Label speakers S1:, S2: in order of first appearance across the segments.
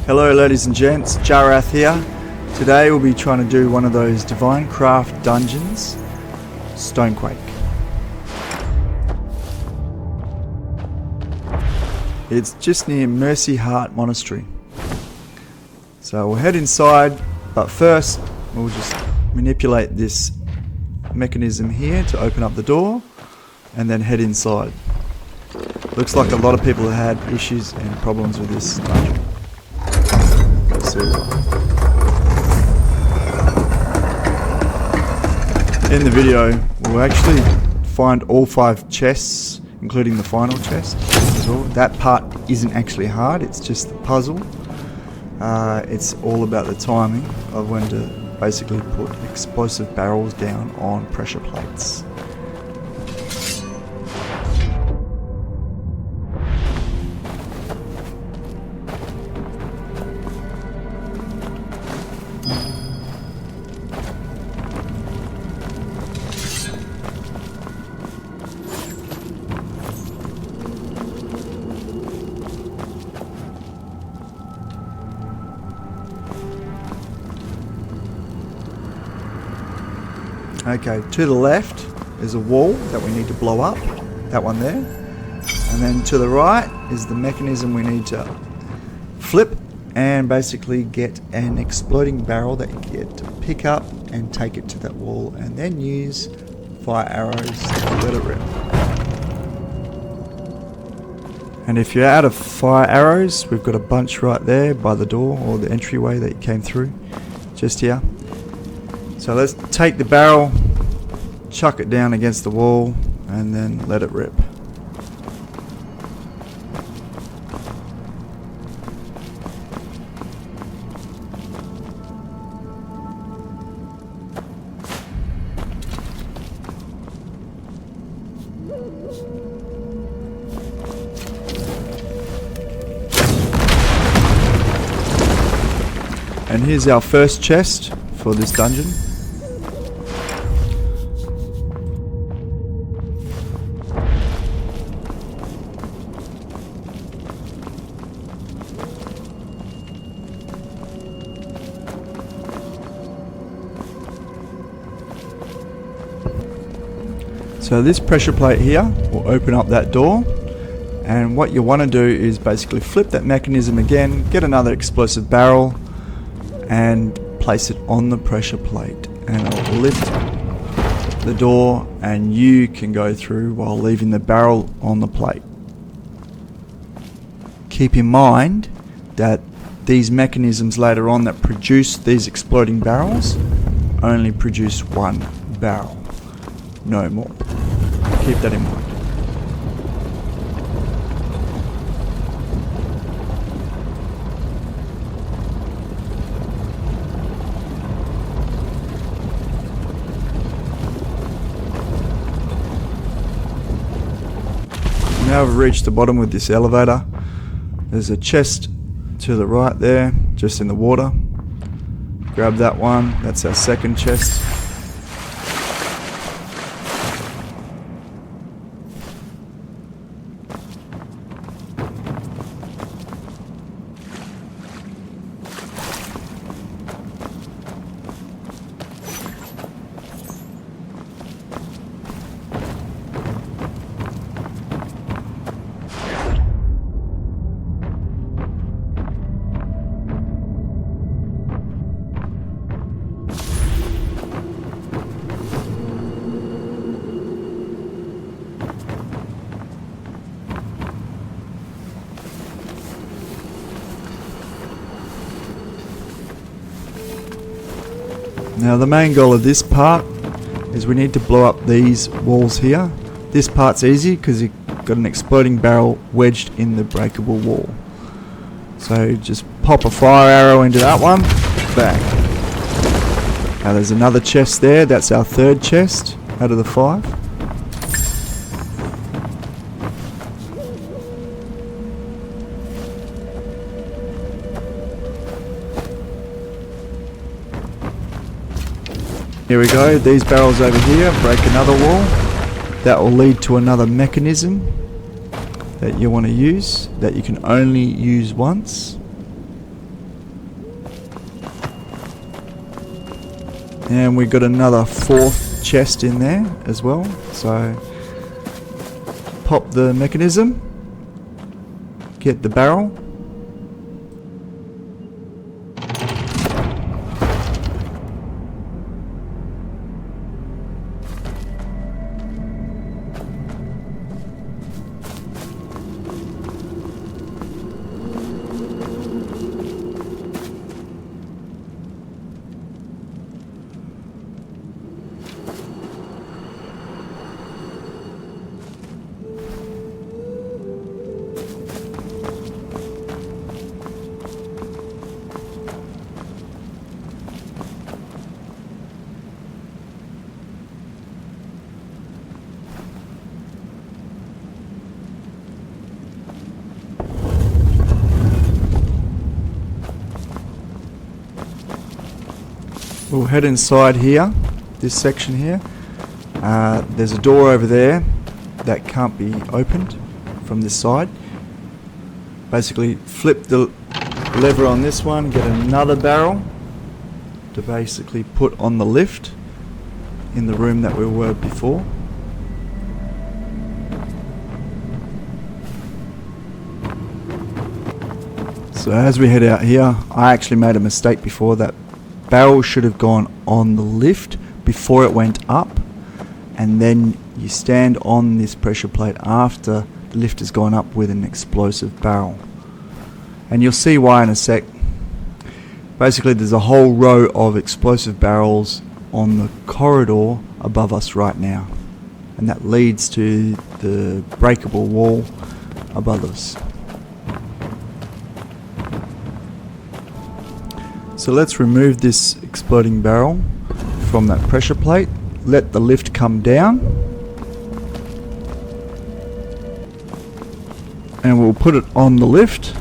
S1: Hello ladies and gents, Jarath here. Today we'll be trying to do one of those Divinecraft dungeons, Quake. It's just near Mercy Heart Monastery. So we'll head inside, but first we'll just manipulate this mechanism here to open up the door and then head inside. Looks like a lot of people have had issues and problems with this dungeon. Let's see. In the video, we'll actually find all 5 chests, including the final chest as well. That part isn't actually hard, it's just the puzzle. It's all about the timing of when to basically put explosive barrels down on pressure plates. Okay, to the left is a wall that we need to blow up, that one there. And then to the right is the mechanism we need to flip and basically get an exploding barrel that you get to pick up and take it to that wall and then use fire arrows to let it rip. And if you're out of fire arrows, we've got a bunch right there by the door or the entryway that you came through, just here. So let's take the barrel, chuck it down against the wall, and then let it rip. And here's our first chest for this dungeon. So this pressure plate here will open up that door, and what you want to do is basically flip that mechanism again, get another explosive barrel and place it on the pressure plate, and it will lift the door and you can go through while leaving the barrel on the plate. Keep in mind that these mechanisms later on that produce these exploding barrels only produce 1 barrel, no more. Keep that in mind. Now we've reached the bottom with this elevator. There's a chest to the right there, just in the water. Grab that one, that's our second chest. Now the main goal of this part is we need to blow up these walls here. This part's easy because you've got an exploding barrel wedged in the breakable wall. So just pop a fire arrow into that one, bang. Now there's another chest there, that's our third chest out of the 5. Here we go, these barrels over here break another wall. That will lead to another mechanism that you want to use, that you can only use once. And we got another 4th chest in there as well. So pop the mechanism, get the barrel. We'll head inside here, this section here. There's a door over there that can't be opened from this side. Basically flip the lever on this one, get another barrel to basically put on the lift in the room that we were before. So as we head out here, I actually made a mistake before. That barrel should have gone on the lift before it went up, and then you stand on this pressure plate after the lift has gone up with an explosive barrel. And you'll see why in a sec. Basically there's a whole row of explosive barrels on the corridor above us right now, and that leads to the breakable wall above us. So let's remove this exploding barrel from that pressure plate, let the lift come down, and we'll put it on the lift.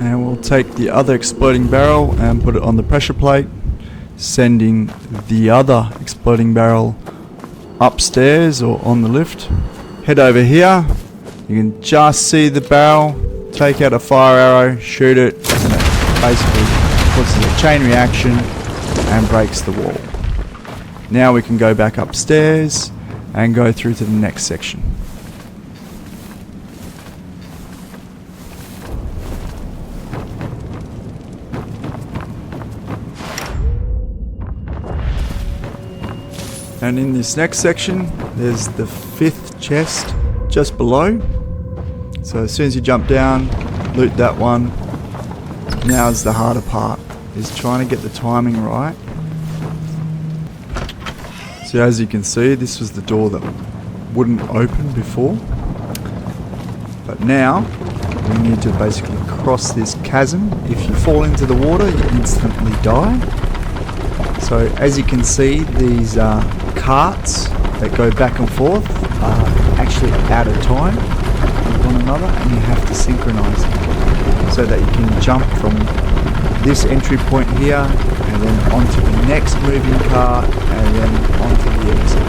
S1: And we'll take the other exploding barrel and put it on the pressure plate, sending the other exploding barrel upstairs or on the lift. Head over here, you can just see the barrel, take out a fire arrow, shoot it, and it basically causes a chain reaction and breaks the wall. Now we can go back upstairs and go through to the next section. And in this next section, there's the 5th chest just below. So as soon as you jump down, loot that one. Now's the harder part, is trying to get the timing right. So as you can see, this was the door that wouldn't open before. But now, we need to basically cross this chasm. If you fall into the water, you instantly die. So as you can see, these carts that go back and forth are actually out of time with one another, and you have to synchronize them so that you can jump from this entry point here and then onto the next moving cart and then onto the exit.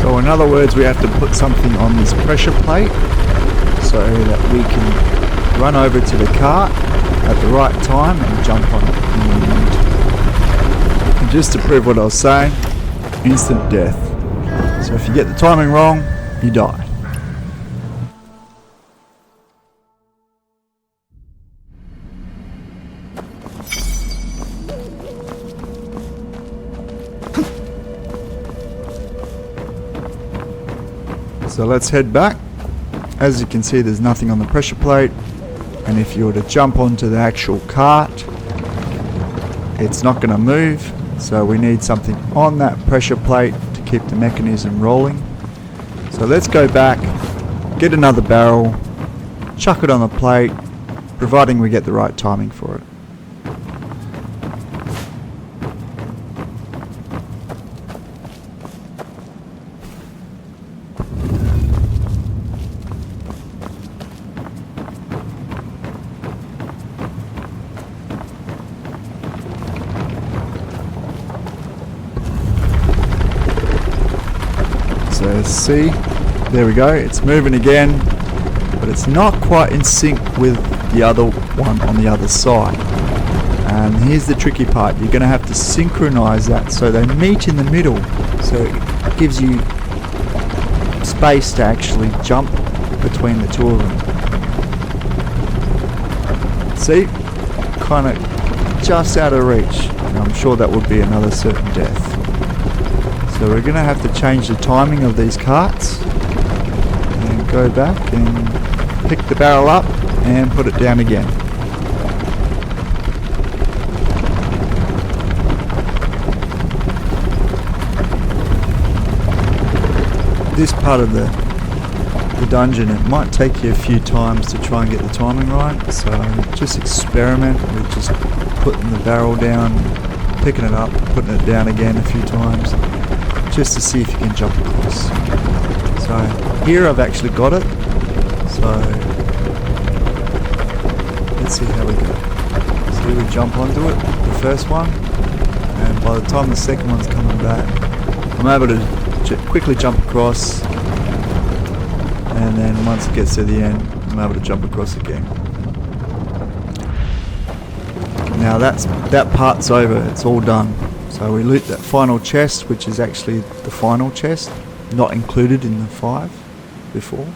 S1: So in other words, we have to put something on this pressure plate so that we can run over to the cart at the right time and jump on it when we need to. And just to prove what I was saying, instant death. So if you get the timing wrong, you die. So let's head back. As you can see, there's nothing on the pressure plate, and if you were to jump onto the actual cart, it's not going to move. So we need something on that pressure plate to keep the mechanism rolling. So let's go back, get another barrel, chuck it on the plate, providing we get the right timing for it. So see, there we go, it's moving again, but it's not quite in sync with the other one on the other side. And here's the tricky part, you're going to have to synchronize that so they meet in the middle, so it gives you space to actually jump between the two of them. See, kind of just out of reach, and I'm sure that would be another certain death. So we're going to have to change the timing of these carts and go back and pick the barrel up and put it down again. This part of the dungeon, it might take you a few times to try and get the timing right, so just experiment with just putting the barrel down, picking it up, putting it down again a few times, just to see if you can jump across. So here I've actually got it, so let's see how we go. So we jump onto it, the first one, and by the time the second one's coming back, I'm able to quickly jump across, and then once it gets to the end, I'm able to jump across again. Now that part's over, it's all done. So we loot that final chest, which is actually the final chest, not included in the 5 before.